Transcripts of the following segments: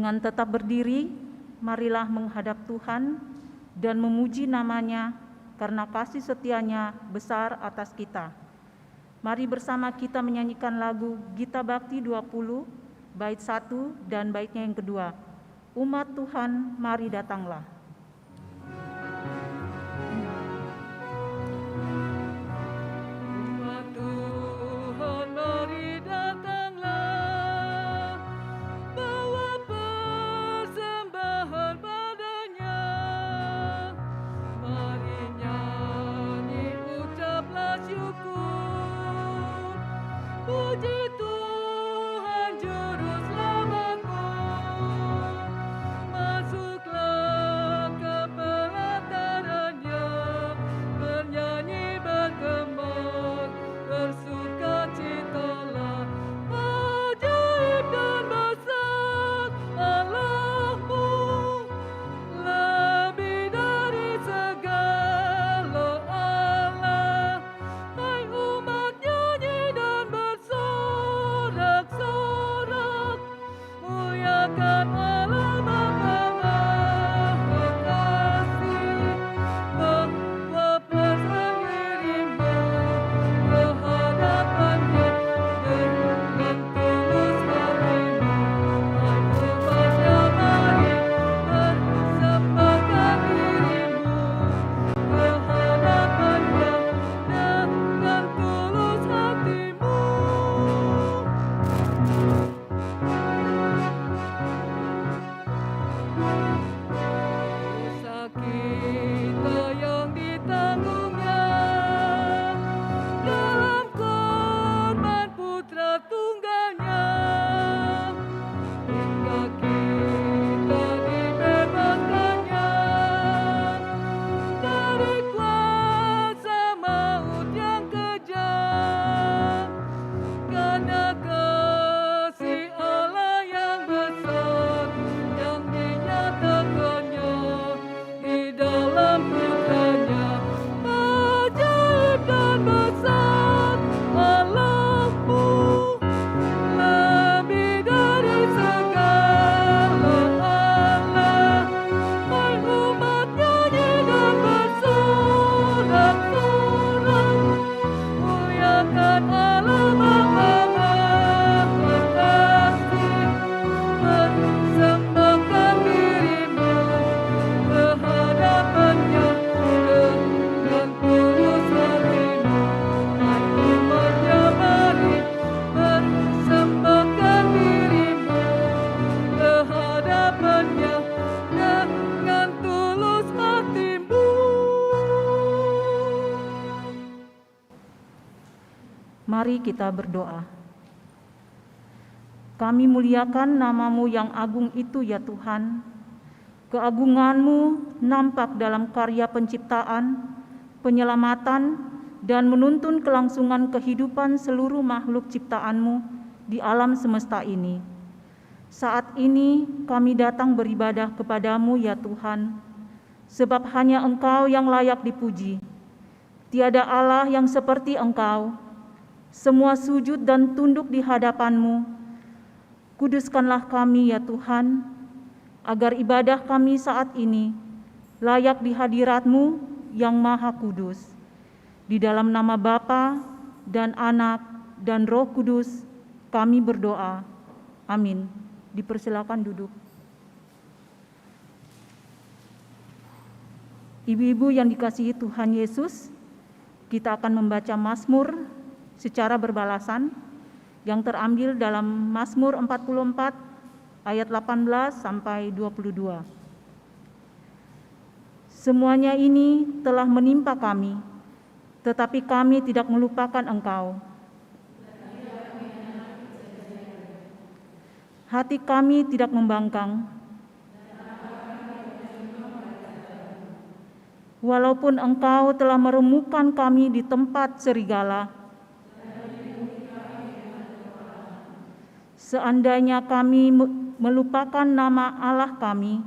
Dengan tetap berdiri, marilah menghadap Tuhan dan memuji nama-Nya karena kasih setia-Nya besar atas kita. Mari bersama kita menyanyikan lagu Gita Bakti 20, bait 1 dan baitnya yang kedua. Umat Tuhan, mari datanglah. Mari kita berdoa. Kami muliakan nama-Mu yang agung itu ya Tuhan. Keagungan-Mu nampak dalam karya penciptaan, penyelamatan, dan menuntun kelangsungan kehidupan seluruh makhluk ciptaan-Mu di alam semesta ini. Saat ini kami datang beribadah kepada-Mu ya Tuhan, sebab hanya Engkau yang layak dipuji. Tiada Allah yang seperti Engkau. Semua sujud dan tunduk di hadapan-Mu. Kuduskanlah kami ya Tuhan, agar ibadah kami saat ini layak di hadirat-Mu yang Maha Kudus. Di dalam nama Bapa dan Anak dan Roh Kudus kami berdoa. Amin. Dipersilakan duduk. Ibu-ibu yang dikasihi Tuhan Yesus, kita akan membaca Mazmur secara berbalasan yang terambil dalam Mazmur 44 ayat 18 sampai 22. Semuanya ini telah menimpa kami, tetapi kami tidak melupakan Engkau. Hati kami tidak membangkang. Walaupun Engkau telah meremukkan kami di tempat serigala, seandainya kami melupakan nama Allah kami,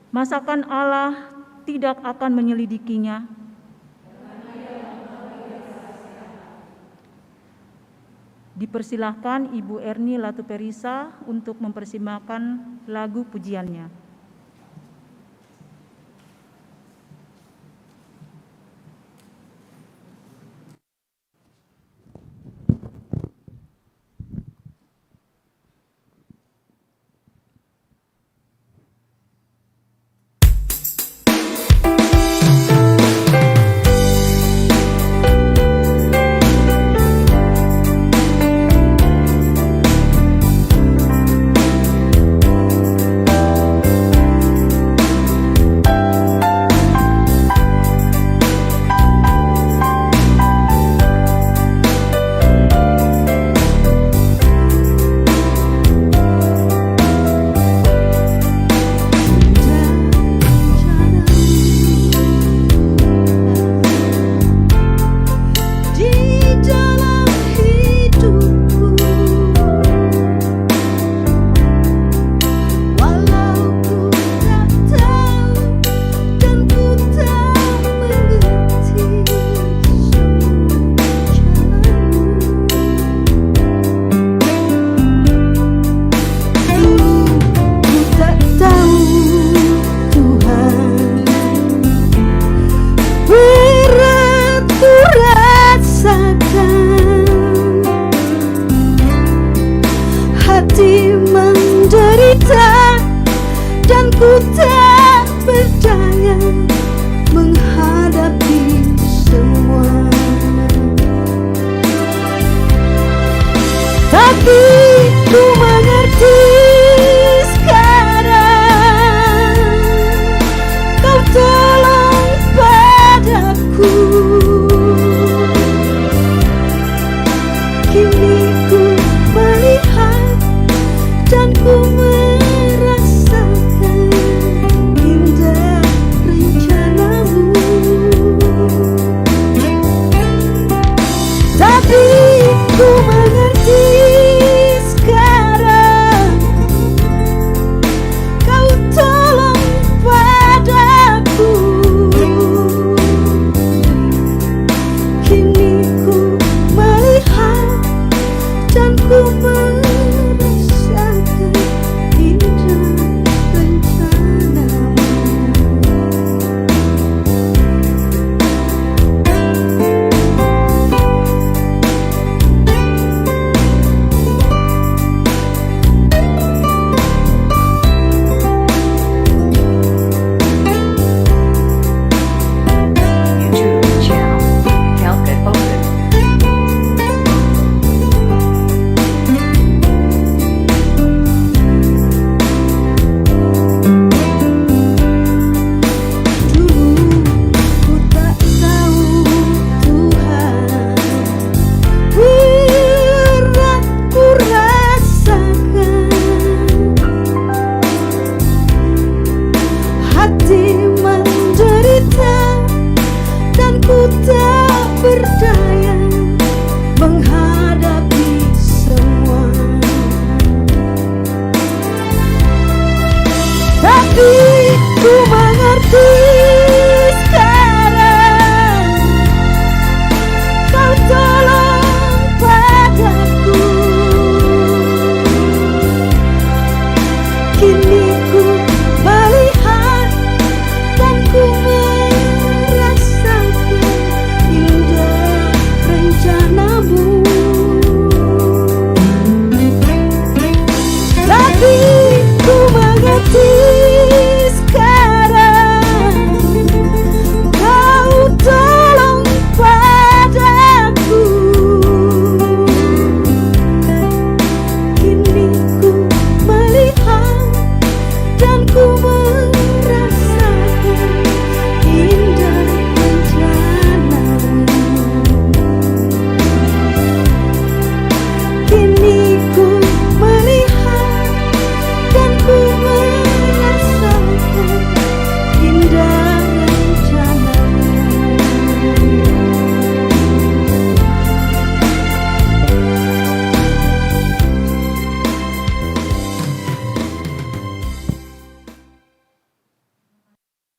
masakan Allah tidak akan menyelidikinya? Dipersilahkan Ibu Erni Latuperisa untuk mempersembahkan lagu pujiannya.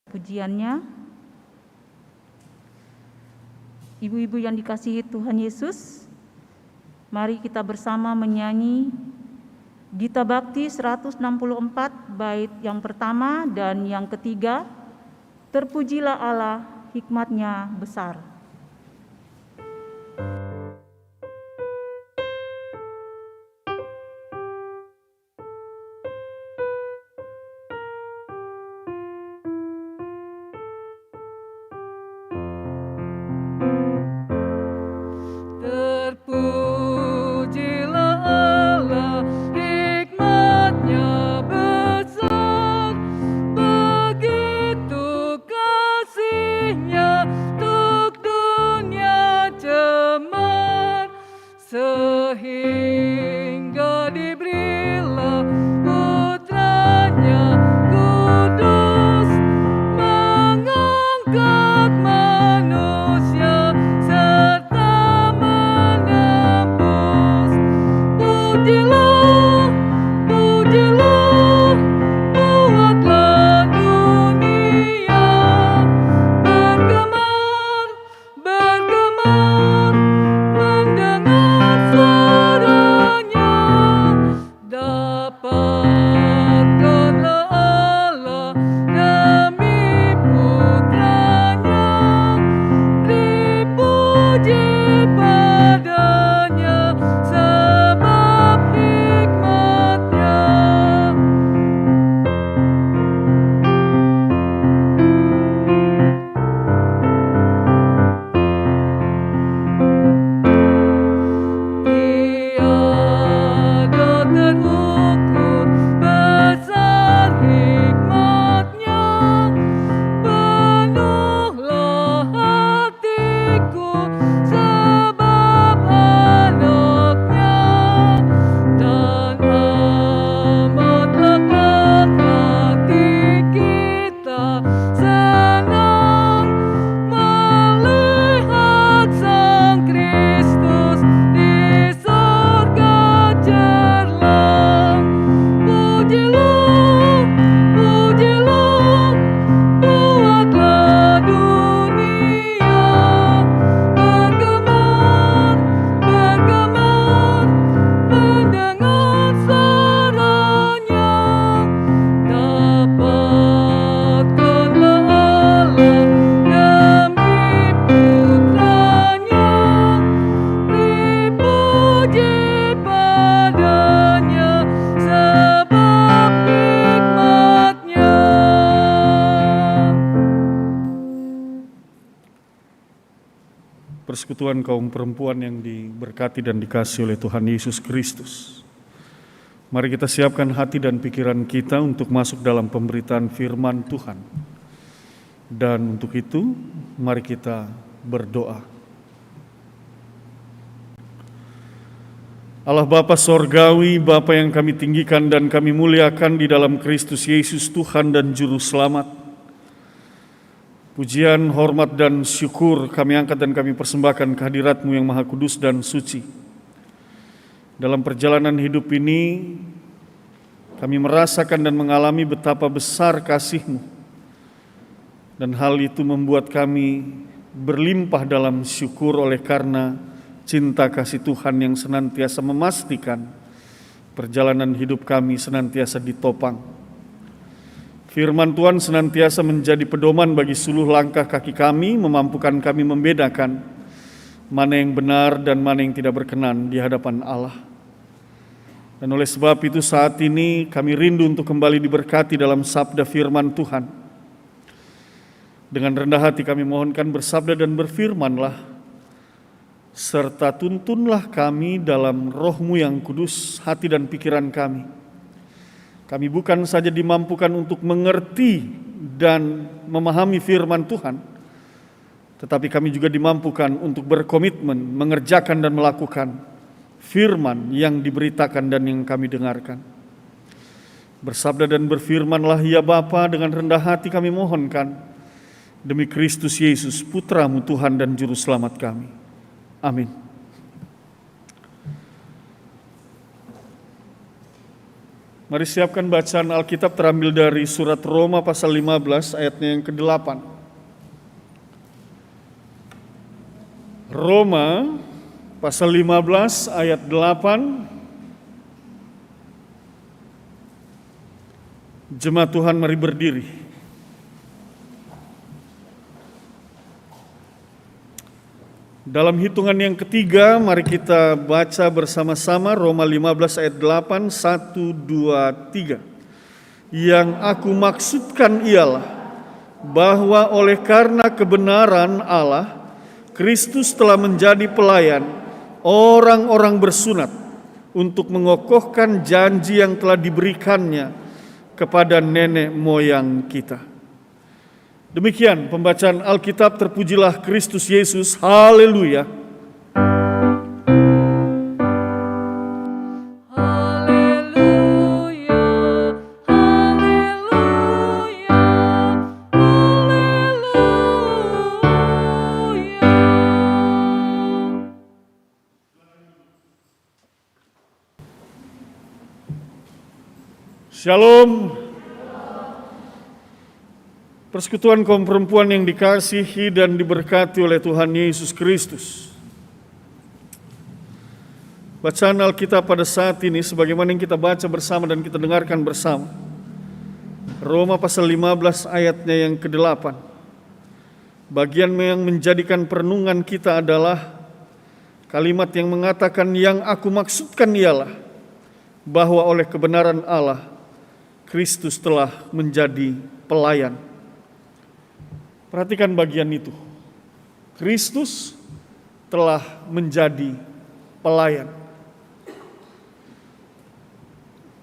Pujiannya, ibu-ibu yang dikasihi Tuhan Yesus, Mari kita bersama menyanyi Gita Bakti 164 bait yang pertama dan yang ketiga, Terpujilah Allah, hikmat-Nya besar. Persekutuan kaum perempuan yang diberkati dan dikasihi oleh Tuhan Yesus Kristus. Mari kita siapkan hati dan pikiran kita untuk masuk dalam pemberitaan firman Tuhan. Dan untuk itu, mari kita berdoa. Allah Bapa Sorgawi, Bapa yang kami tinggikan dan kami muliakan di dalam Kristus Yesus Tuhan dan Juru Selamat. Pujian, hormat, dan syukur kami angkat dan kami persembahkan kehadirat-Mu yang Maha Kudus dan Suci. Dalam perjalanan hidup ini, kami merasakan dan mengalami betapa besar kasih-Mu. Dan hal itu membuat kami berlimpah dalam syukur oleh karena cinta kasih Tuhan yang senantiasa memastikan perjalanan hidup kami senantiasa ditopang. Firman Tuhan senantiasa menjadi pedoman bagi seluruh langkah kaki kami, memampukan kami membedakan mana yang benar dan mana yang tidak berkenan di hadapan Allah. Dan oleh sebab itu saat ini kami rindu untuk kembali diberkati dalam sabda firman Tuhan. Dengan rendah hati kami mohonkan bersabda dan berfirmanlah, serta tuntunlah kami dalam roh-Mu yang kudus hati dan pikiran kami. Kami bukan saja dimampukan untuk mengerti dan memahami firman Tuhan, tetapi kami juga dimampukan untuk berkomitmen mengerjakan dan melakukan firman yang diberitakan dan yang kami dengarkan. Bersabda dan berfirmanlah ya Bapa, dengan rendah hati kami mohonkan, demi Kristus Yesus, Putra-Mu Tuhan dan Juru Selamat kami. Amin. Mari siapkan bacaan Alkitab terambil dari surat Roma pasal 15 ayatnya yang ke-8. Roma pasal 15 ayat 8. Jemaat Tuhan, mari berdiri. Dalam hitungan yang ketiga, mari kita baca bersama-sama Roma 15 ayat 8, 1, 2, 3. Yang aku maksudkan ialah bahwa oleh karena kebenaran Allah, Kristus telah menjadi pelayan orang-orang bersunat untuk mengokohkan janji yang telah diberikannya kepada nenek moyang kita. Demikian pembacaan Alkitab. Terpujilah Kristus Yesus. Haleluya. Shalom. Persekutuan kaum perempuan yang dikasihi dan diberkati oleh Tuhan Yesus Kristus. Bacaan Alkitab pada saat ini sebagaimana yang kita baca bersama dan kita dengarkan bersama. Roma pasal 15 ayatnya yang ke-8. Bagian yang menjadikan perenungan kita adalah kalimat yang mengatakan, yang aku maksudkan ialah bahwa oleh kebenaran Allah, Kristus telah menjadi pelayan. Perhatikan bagian itu. Kristus telah menjadi pelayan.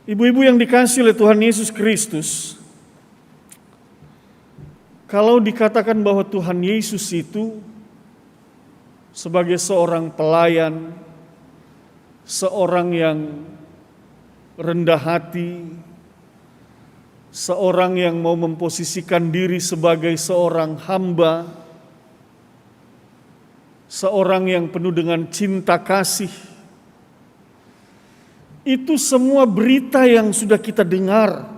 Ibu-ibu yang dikasihi oleh Tuhan Yesus Kristus, kalau dikatakan bahwa Tuhan Yesus itu sebagai seorang pelayan, seorang yang rendah hati, seorang yang mau memposisikan diri sebagai seorang hamba, seorang yang penuh dengan cinta kasih. Itu semua berita yang sudah kita dengar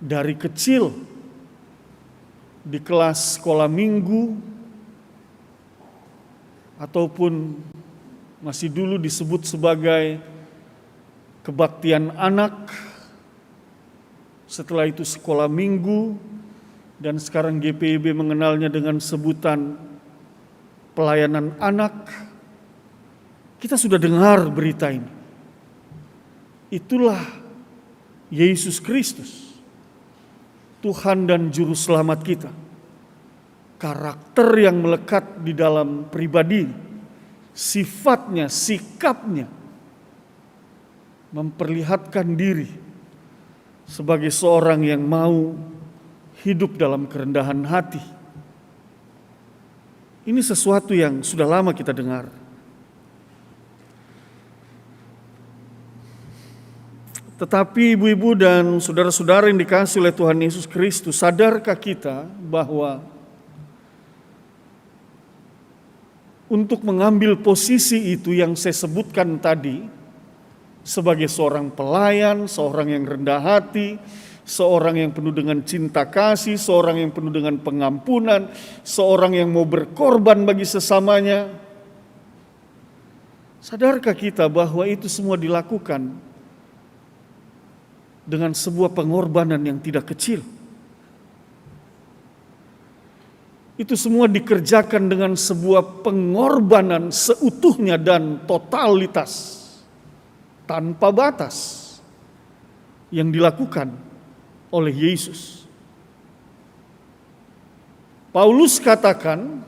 dari kecil di kelas sekolah minggu, ataupun masih dulu disebut sebagai kebaktian anak. Setelah itu sekolah minggu, dan sekarang GPIB mengenalnya dengan sebutan pelayanan anak. Kita sudah dengar berita ini. Itulah Yesus Kristus, Tuhan dan Juru Selamat kita. Karakter yang melekat di dalam pribadi, sifatnya, sikapnya, memperlihatkan diri sebagai seorang yang mau hidup dalam kerendahan hati. Ini sesuatu yang sudah lama kita dengar. Tetapi ibu-ibu dan saudara-saudara yang dikasihi oleh Tuhan Yesus Kristus, sadarkah kita bahwa untuk mengambil posisi itu yang saya sebutkan tadi, sebagai seorang pelayan, seorang yang rendah hati, seorang yang penuh dengan cinta kasih, seorang yang penuh dengan pengampunan, seorang yang mau berkorban bagi sesamanya. Sadarkah kita bahwa itu semua dilakukan dengan sebuah pengorbanan yang tidak kecil? Itu semua dikerjakan dengan sebuah pengorbanan seutuhnya dan totalitas, tanpa batas, yang dilakukan oleh Yesus. Paulus katakan,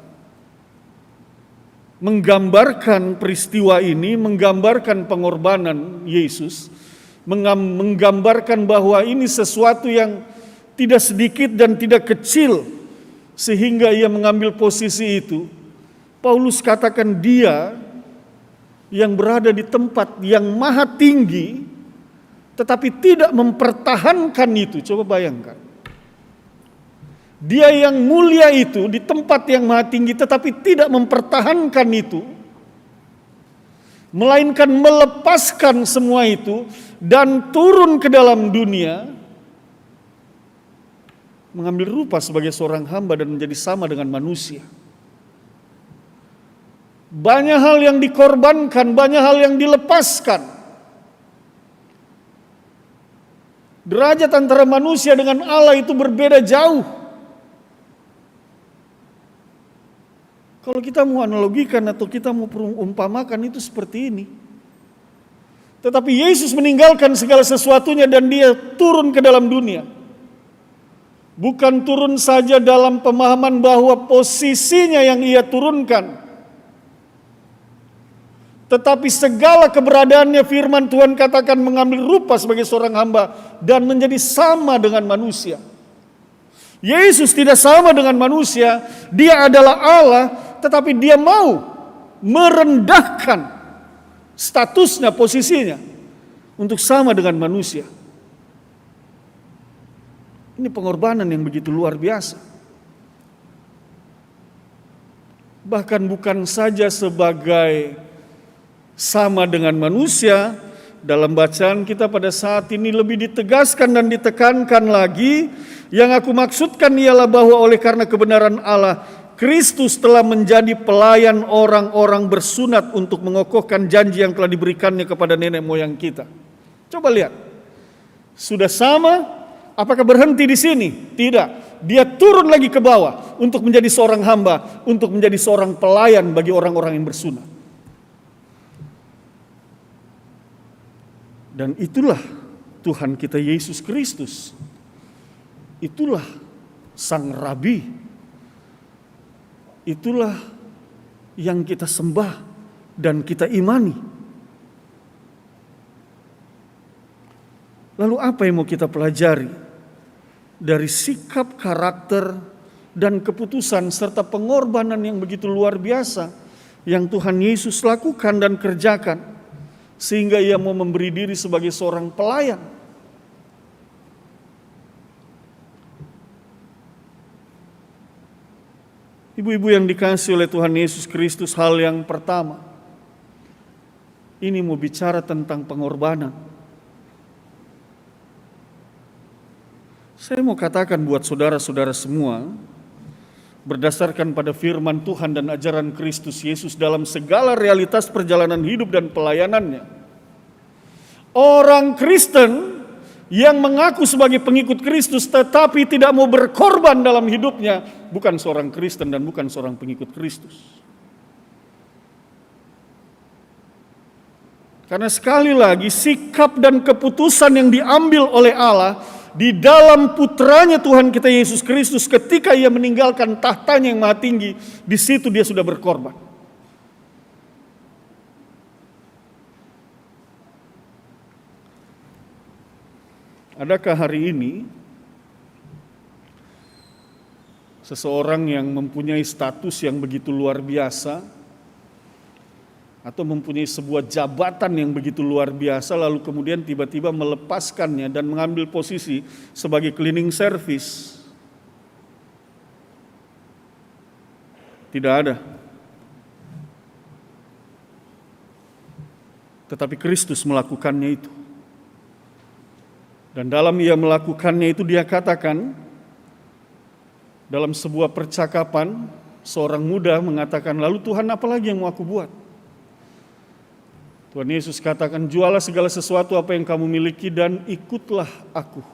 menggambarkan peristiwa ini, menggambarkan pengorbanan Yesus, menggambarkan bahwa ini sesuatu yang tidak sedikit dan tidak kecil, sehingga ia mengambil posisi itu. Paulus katakan dia yang berada di tempat yang maha tinggi, tetapi tidak mempertahankan itu. Coba bayangkan. Dia yang mulia itu di tempat yang maha tinggi, tetapi tidak mempertahankan itu, melainkan melepaskan semua itu dan turun ke dalam dunia, mengambil rupa sebagai seorang hamba dan menjadi sama dengan manusia. Banyak hal yang dikorbankan, banyak hal yang dilepaskan. Derajat antara manusia dengan Allah itu berbeda jauh. Kalau kita mau analogikan atau kita mau perumpamakan itu seperti ini. Tetapi Yesus meninggalkan segala sesuatunya dan dia turun ke dalam dunia. Bukan turun saja dalam pemahaman bahwa posisinya yang ia turunkan, tetapi segala keberadaannya, firman Tuhan katakan, mengambil rupa sebagai seorang hamba dan menjadi sama dengan manusia. Yesus tidak sama dengan manusia, dia adalah Allah, tetapi dia mau merendahkan statusnya, posisinya untuk sama dengan manusia. Ini pengorbanan yang begitu luar biasa. Bahkan bukan saja sebagai sama dengan manusia, dalam bacaan kita pada saat ini lebih ditegaskan dan ditekankan lagi. Yang aku maksudkan ialah bahwa oleh karena kebenaran Allah, Kristus telah menjadi pelayan orang-orang bersunat untuk mengokohkan janji yang telah diberikannya kepada nenek moyang kita. Coba lihat, sudah sama, apakah berhenti di sini? Tidak, dia turun lagi ke bawah untuk menjadi seorang hamba, untuk menjadi seorang pelayan bagi orang-orang yang bersunat. Dan itulah Tuhan kita Yesus Kristus. Itulah Sang Rabi. Itulah yang kita sembah dan kita imani. Lalu apa yang mau kita pelajari dari sikap, karakter, dan keputusan serta pengorbanan yang begitu luar biasa yang Tuhan Yesus lakukan dan kerjakan, sehingga ia mau memberi diri sebagai seorang pelayan? Ibu-ibu yang dikasihi oleh Tuhan Yesus Kristus, hal yang pertama, ini mau bicara tentang pengorbanan. Saya mau katakan buat saudara-saudara semua, berdasarkan pada firman Tuhan dan ajaran Kristus Yesus dalam segala realitas perjalanan hidup dan pelayanannya, orang Kristen yang mengaku sebagai pengikut Kristus tetapi tidak mau berkorban dalam hidupnya, bukan seorang Kristen dan bukan seorang pengikut Kristus. Karena sekali lagi, sikap dan keputusan yang diambil oleh Allah di dalam putranya Tuhan kita Yesus Kristus ketika ia meninggalkan tahtanya yang maha tinggi, di situ dia sudah berkorban. Adakah hari ini seseorang yang mempunyai status yang begitu luar biasa atau mempunyai sebuah jabatan yang begitu luar biasa, lalu kemudian tiba-tiba melepaskannya dan mengambil posisi sebagai cleaning service? Tidak ada. Tetapi Kristus melakukannya itu. Dan dalam ia melakukannya itu, dia katakan dalam sebuah percakapan, seorang muda mengatakan, lalu Tuhan, apa lagi yang mau aku buat? Tuhan Yesus katakan, jualah segala sesuatu apa yang kamu miliki dan ikutlah aku.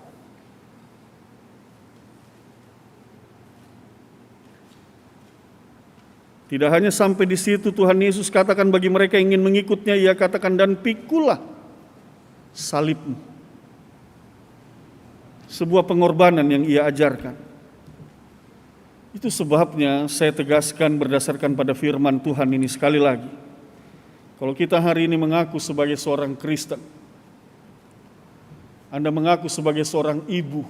Tidak hanya sampai di situ, Tuhan Yesus katakan bagi mereka yang ingin mengikutnya, ia katakan, dan pikulah salibmu. Sebuah pengorbanan yang ia ajarkan. Itu sebabnya saya tegaskan berdasarkan pada firman Tuhan ini sekali lagi. Kalau kita hari ini mengaku sebagai seorang Kristen, Anda mengaku sebagai seorang ibu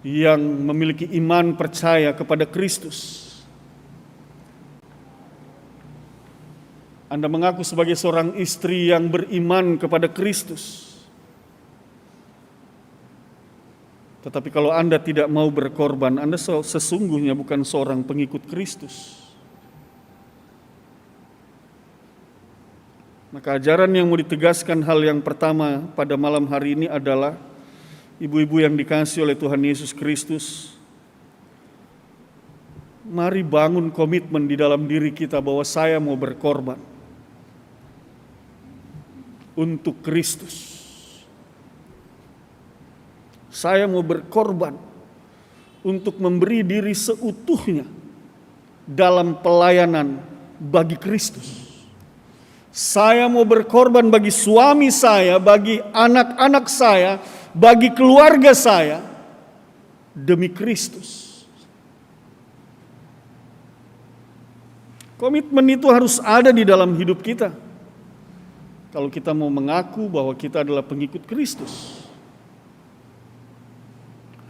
yang memiliki iman percaya kepada Kristus, Anda mengaku sebagai seorang istri yang beriman kepada Kristus, tetapi kalau Anda tidak mau berkorban, Anda sesungguhnya bukan seorang pengikut Kristus. Maka ajaran yang mau ditegaskan, hal yang pertama pada malam hari ini adalah, ibu-ibu yang dikasihi oleh Tuhan Yesus Kristus, mari bangun komitmen di dalam diri kita bahwa saya mau berkorban untuk Kristus. Saya mau berkorban untuk memberi diri seutuhnya dalam pelayanan bagi Kristus. Saya mau berkorban bagi suami saya, bagi anak-anak saya, bagi keluarga saya, demi Kristus. Komitmen itu harus ada di dalam hidup kita. Kalau kita mau mengaku bahwa kita adalah pengikut Kristus,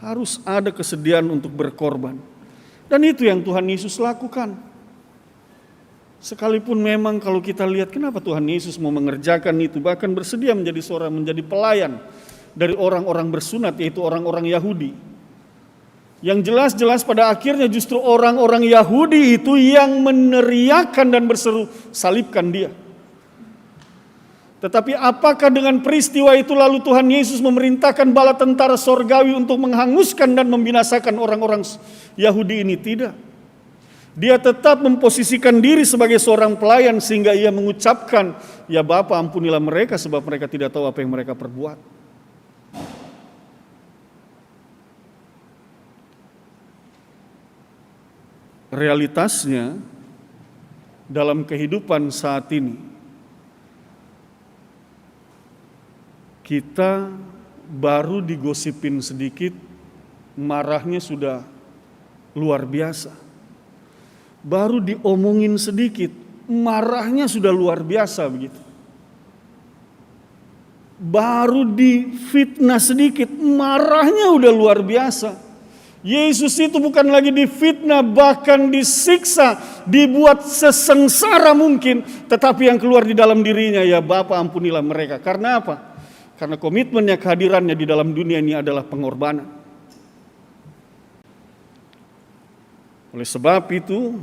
harus ada kesediaan untuk berkorban. Dan itu yang Tuhan Yesus lakukan. Sekalipun memang kalau kita lihat kenapa Tuhan Yesus mau mengerjakan itu, bahkan bersedia menjadi pelayan dari orang-orang bersunat, yaitu orang-orang Yahudi. Yang jelas-jelas pada akhirnya justru orang-orang Yahudi itu yang meneriakan dan berseru, salibkan dia. Tetapi apakah dengan peristiwa itu lalu Tuhan Yesus memerintahkan bala tentara sorgawi untuk menghanguskan dan membinasakan orang-orang Yahudi ini? Tidak. Dia tetap memposisikan diri sebagai seorang pelayan sehingga ia mengucapkan, ya Bapa ampunilah mereka sebab mereka tidak tahu apa yang mereka perbuat. Realitasnya dalam kehidupan saat ini, kita baru digosipin sedikit, marahnya sudah luar biasa. Baru diomongin sedikit, marahnya sudah luar biasa begitu. Baru difitnah sedikit, marahnya udah luar biasa. Yesus itu bukan lagi difitnah, bahkan disiksa, dibuat sesengsara mungkin, tetapi yang keluar di dalam dirinya, ya Bapa ampunilah mereka. Karena apa? Karena komitmennya, kehadirannya di dalam dunia ini adalah pengorbanan. Oleh sebab itu,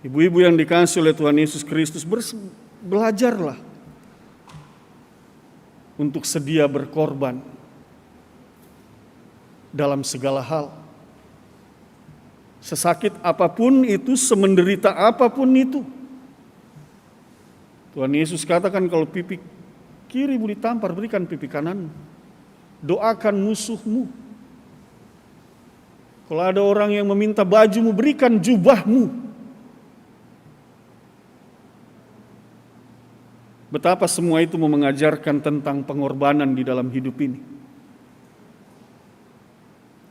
ibu-ibu yang dikasihi oleh Tuhan Yesus Kristus, belajarlah untuk sedia berkorban dalam segala hal. Sesakit apapun itu, semenderita apapun itu. Tuhan Yesus katakan kalau pipi kiri mau ditampar, berikan pipi kanan. Doakan musuhmu. Kalau ada orang yang meminta bajumu, berikan jubahmu. Betapa semua itu mau mengajarkan tentang pengorbanan di dalam hidup ini.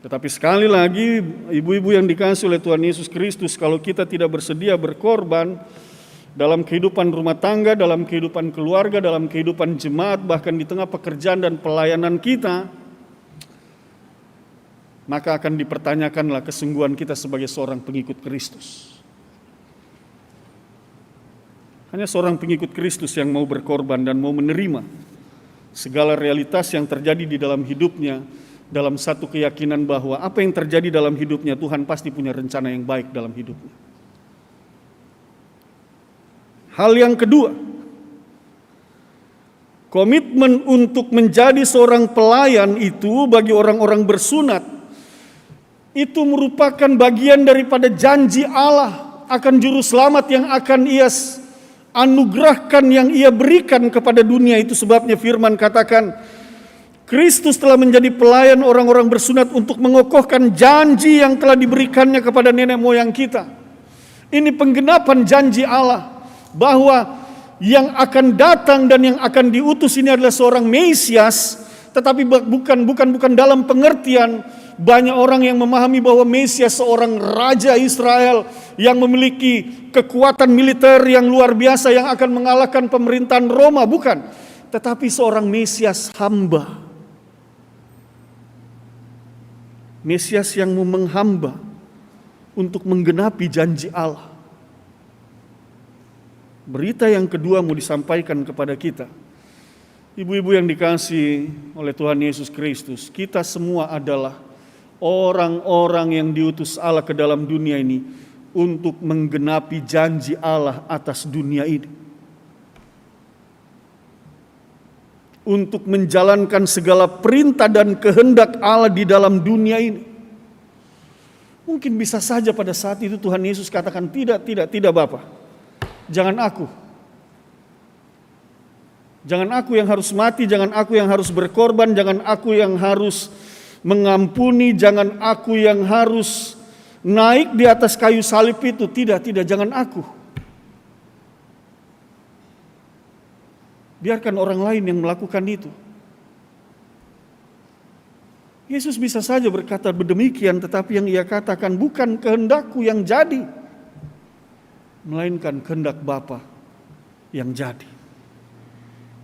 Tetapi sekali lagi, ibu-ibu yang dikasihi oleh Tuhan Yesus Kristus, kalau kita tidak bersedia berkorban dalam kehidupan rumah tangga, dalam kehidupan keluarga, dalam kehidupan jemaat, bahkan di tengah pekerjaan dan pelayanan kita, maka akan dipertanyakanlah kesungguhan kita sebagai seorang pengikut Kristus. Hanya seorang pengikut Kristus yang mau berkorban dan mau menerima segala realitas yang terjadi di dalam hidupnya, dalam satu keyakinan bahwa apa yang terjadi dalam hidupnya, Tuhan pasti punya rencana yang baik dalam hidupnya. Hal yang kedua, komitmen untuk menjadi seorang pelayan itu bagi orang-orang bersunat, itu merupakan bagian daripada janji Allah akan juru selamat yang akan Ia anugerahkan, yang Ia berikan kepada dunia. Itu sebabnya firman katakan, Kristus telah menjadi pelayan orang-orang bersunat untuk mengokohkan janji yang telah diberikannya kepada nenek moyang kita. Ini penggenapan janji Allah bahwa yang akan datang dan yang akan diutus ini adalah seorang Mesias, tetapi bukan dalam pengertian banyak orang yang memahami bahwa Mesias seorang raja Israel yang memiliki kekuatan militer yang luar biasa yang akan mengalahkan pemerintahan Roma, bukan. Tetapi seorang Mesias hamba. Mesias yang mau menghamba untuk menggenapi janji Allah. Berita yang kedua mau disampaikan kepada kita. Ibu-ibu yang dikasihi oleh Tuhan Yesus Kristus, kita semua adalah orang-orang yang diutus Allah ke dalam dunia ini untuk menggenapi janji Allah atas dunia ini. Untuk menjalankan segala perintah dan kehendak Allah di dalam dunia ini. Mungkin bisa saja pada saat itu Tuhan Yesus katakan, tidak Bapa. Jangan aku. Jangan aku yang harus mati, jangan aku yang harus berkorban, jangan aku yang harus mengampuni, jangan aku yang harus naik di atas kayu salib itu. Tidak, jangan aku. Biarkan orang lain yang melakukan itu. Yesus bisa saja berkata demikian, tetapi yang ia katakan bukan kehendakku yang jadi, melainkan kehendak Bapa yang jadi.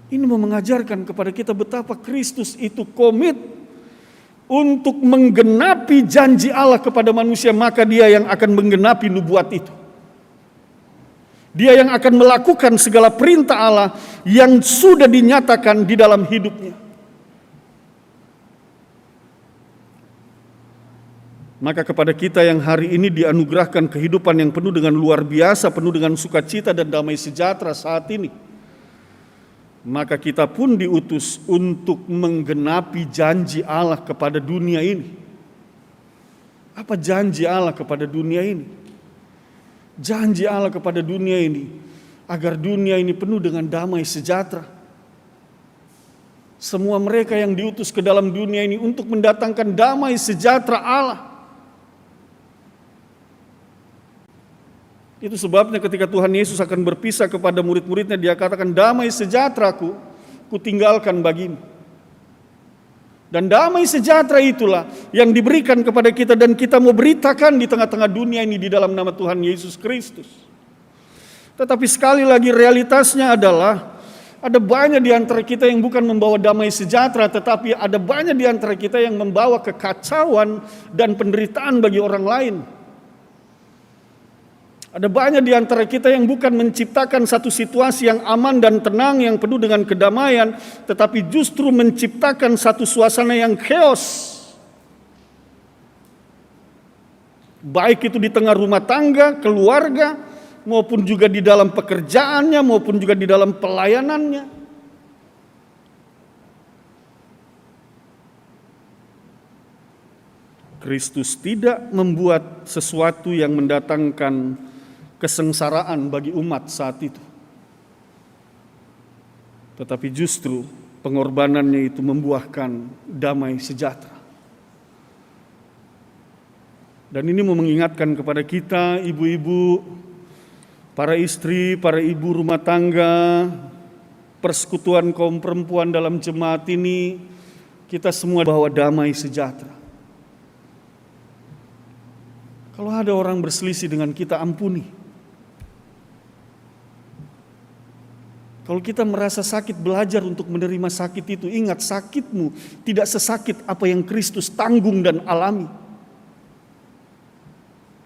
Ini mau mengajarkan kepada kita betapa Kristus itu komit untuk menggenapi janji Allah kepada manusia, maka Dia yang akan menggenapi nubuat itu. Dia yang akan melakukan segala perintah Allah yang sudah dinyatakan di dalam hidupnya. Maka kepada kita yang hari ini dianugerahkan kehidupan yang penuh dengan luar biasa, penuh dengan sukacita dan damai sejahtera saat ini, maka kita pun diutus untuk menggenapi janji Allah kepada dunia ini. Apa janji Allah kepada dunia ini? Janji Allah kepada dunia ini agar dunia ini penuh dengan damai sejahtera. Semua mereka yang diutus ke dalam dunia ini untuk mendatangkan damai sejahtera Allah. Itu sebabnya ketika Tuhan Yesus akan berpisah kepada murid-muridnya, Dia katakan, damai sejahteraku kutinggalkan bagimu. Dan damai sejahtera itulah yang diberikan kepada kita dan kita mau beritakan di tengah-tengah dunia ini di dalam nama Tuhan Yesus Kristus. Tetapi sekali lagi realitasnya adalah ada banyak di antara kita yang bukan membawa damai sejahtera, tetapi ada banyak di antara kita yang membawa kekacauan dan penderitaan bagi orang lain. Ada banyak di antara kita yang bukan menciptakan satu situasi yang aman dan tenang, yang penuh dengan kedamaian, tetapi justru menciptakan satu suasana yang chaos. Baik itu di tengah rumah tangga, keluarga, maupun juga di dalam pekerjaannya, maupun juga di dalam pelayanannya. Kristus tidak membuat sesuatu yang mendatangkan kesengsaraan bagi umat saat itu. Tetapi justru pengorbanannya itu membuahkan damai sejahtera. Dan ini mau mengingatkan kepada kita, ibu-ibu, para istri, para ibu rumah tangga, persekutuan kaum perempuan dalam jemaat ini, kita semua bawa damai sejahtera. Kalau ada orang berselisih dengan kita, ampuni. Kalau kita merasa sakit, belajar untuk menerima sakit itu. Ingat, sakitmu tidak sesakit apa yang Kristus tanggung dan alami.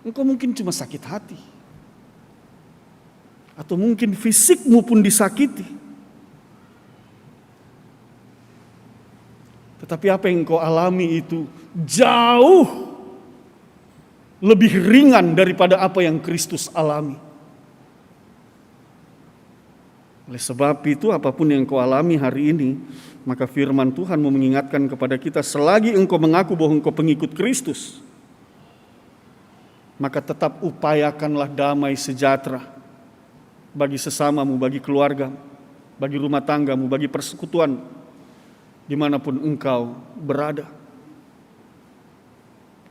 Engkau mungkin cuma sakit hati. Atau mungkin fisikmu pun disakiti. Tetapi apa yang engkau alami itu jauh lebih ringan daripada apa yang Kristus alami. Oleh sebab itu, apapun yang engkau alami hari ini, maka firman Tuhan mau mengingatkan kepada kita, selagi engkau mengaku bahwa engkau pengikut Kristus, maka tetap upayakanlah damai sejahtera bagi sesamamu, bagi keluarga, bagi rumah tanggamu, bagi persekutuan, dimanapun engkau berada.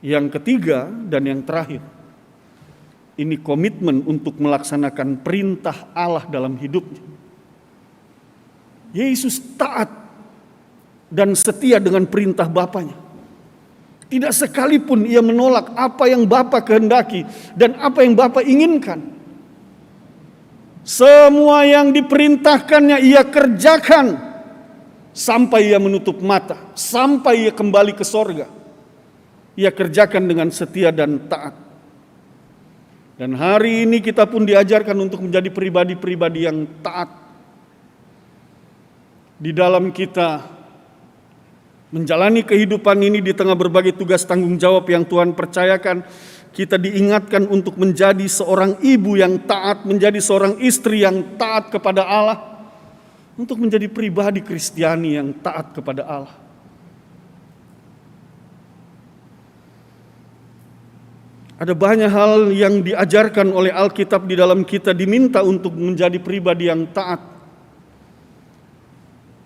Yang ketiga dan yang terakhir, ini komitmen untuk melaksanakan perintah Allah dalam hidupnya. Yesus taat dan setia dengan perintah Bapanya. Tidak sekalipun Ia menolak apa yang Bapa kehendaki dan apa yang Bapa inginkan. Semua yang diperintahkannya Ia kerjakan sampai Ia menutup mata, sampai Ia kembali ke sorga. Ia kerjakan dengan setia dan taat. Dan hari ini kita pun diajarkan untuk menjadi pribadi-pribadi yang taat. Di dalam kita menjalani kehidupan ini di tengah berbagai tugas tanggung jawab yang Tuhan percayakan, kita diingatkan untuk menjadi seorang ibu yang taat, menjadi seorang istri yang taat kepada Allah, untuk menjadi pribadi Kristiani yang taat kepada Allah. Ada banyak hal yang diajarkan oleh Alkitab di dalam kita diminta untuk menjadi pribadi yang taat.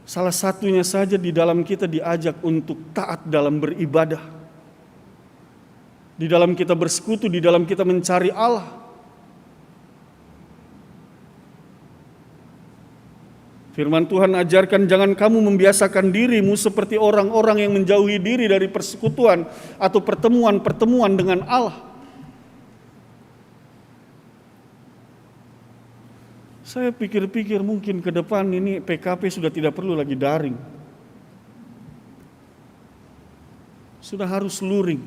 Salah satunya saja di dalam kita diajak untuk taat dalam beribadah. Di dalam kita bersekutu, di dalam kita mencari Allah. Firman Tuhan ajarkan, jangan kamu membiasakan dirimu seperti orang-orang yang menjauhi diri dari persekutuan atau pertemuan-pertemuan dengan Allah. Saya pikir-pikir mungkin ke depan ini PKP sudah tidak perlu lagi daring. Sudah harus luring.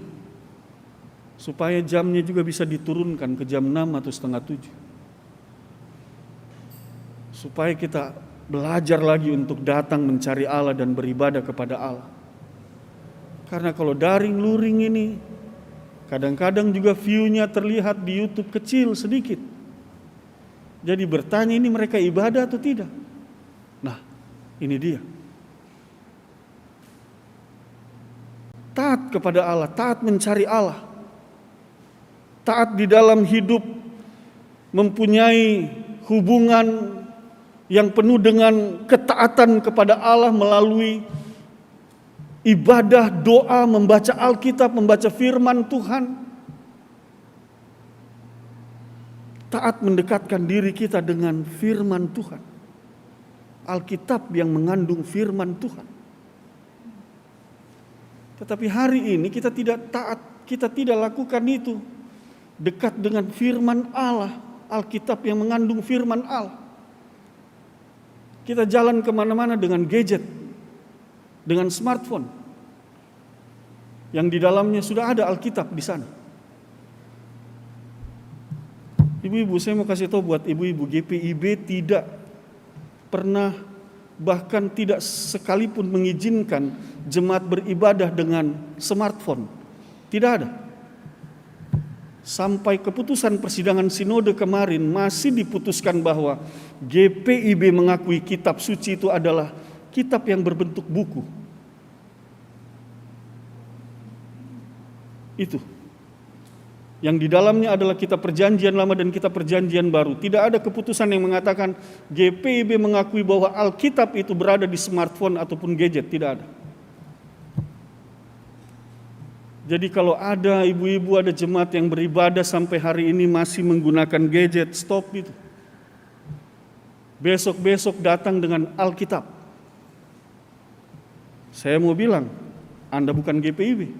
Supaya jamnya juga bisa diturunkan ke jam 6 atau setengah 7. Supaya kita belajar lagi untuk datang mencari Allah dan beribadah kepada Allah. Karena kalau daring luring ini, kadang-kadang juga view-nya terlihat di YouTube kecil sedikit. Jadi bertanya, ini mereka ibadah atau tidak? Nah, ini dia. Taat kepada Allah, taat mencari Allah. Taat di dalam hidup, mempunyai hubungan yang penuh dengan ketaatan kepada Allah melalui ibadah, doa, membaca Alkitab, membaca firman Tuhan. Taat mendekatkan diri kita dengan firman Tuhan. Alkitab yang mengandung firman Tuhan. Tetapi hari ini kita tidak taat, kita tidak lakukan itu. Dekat dengan firman Allah, Alkitab yang mengandung firman Allah. Kita jalan kemana-mana dengan gadget, dengan smartphone. Yang di dalamnya sudah ada Alkitab di sana. Ibu-ibu, saya mau kasih tahu buat ibu-ibu, GPIB tidak pernah, bahkan tidak sekalipun mengizinkan jemaat beribadah dengan smartphone. Tidak ada. Sampai keputusan persidangan sinode kemarin masih diputuskan bahwa GPIB mengakui kitab suci itu adalah kitab yang berbentuk buku. Itu. Yang di dalamnya adalah kitab perjanjian lama dan kitab perjanjian baru. Tidak ada keputusan yang mengatakan GPIB mengakui bahwa Alkitab itu berada di smartphone ataupun gadget. Tidak ada. Jadi kalau ada ibu-ibu, ada jemaat yang beribadah sampai hari ini masih menggunakan gadget, stop itu. Besok-besok datang dengan Alkitab. Saya mau bilang, Anda bukan GPIB.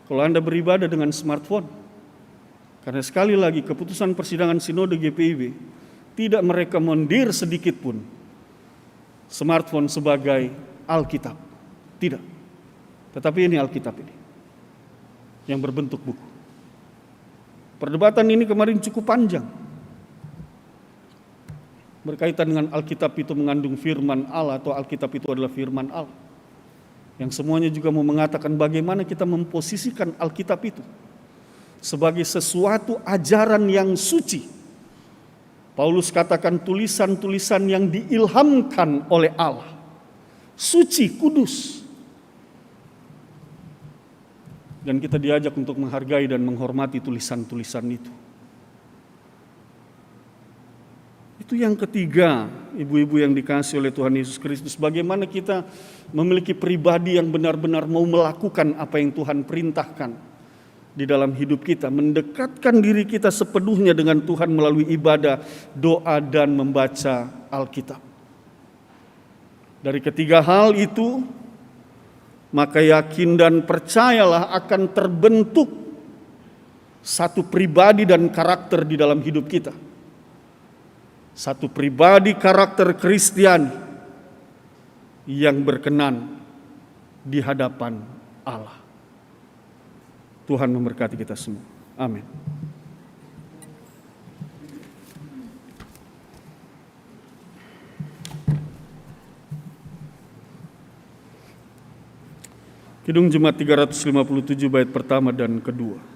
Kalau Anda beribadah dengan smartphone. Karena sekali lagi keputusan persidangan sinode GPIB tidak merekomendir sedikit pun smartphone sebagai Alkitab. Tidak. Tetapi ini Alkitab ini. Yang berbentuk buku. Perdebatan ini kemarin cukup panjang. Berkaitan dengan Alkitab itu mengandung firman Allah atau Alkitab itu adalah firman Allah. Yang semuanya juga mau mengatakan bagaimana kita memposisikan Alkitab itu sebagai sesuatu ajaran yang suci. Paulus katakan tulisan-tulisan yang diilhamkan oleh Allah. Suci, kudus. Dan kita diajak untuk menghargai dan menghormati tulisan-tulisan itu. Itu yang ketiga, ibu-ibu yang dikasihi oleh Tuhan Yesus Kristus. Bagaimana kita memiliki pribadi yang benar-benar mau melakukan apa yang Tuhan perintahkan di dalam hidup kita, mendekatkan diri kita sepenuhnya dengan Tuhan melalui ibadah, doa, dan membaca Alkitab. Dari ketiga hal itu, maka yakin dan percayalah akan terbentuk satu pribadi dan karakter di dalam hidup kita. Satu pribadi karakter Kristiani yang berkenan di hadapan Allah. Tuhan memberkati kita semua. Amin. Kidung Jemaat 357 bait pertama dan kedua.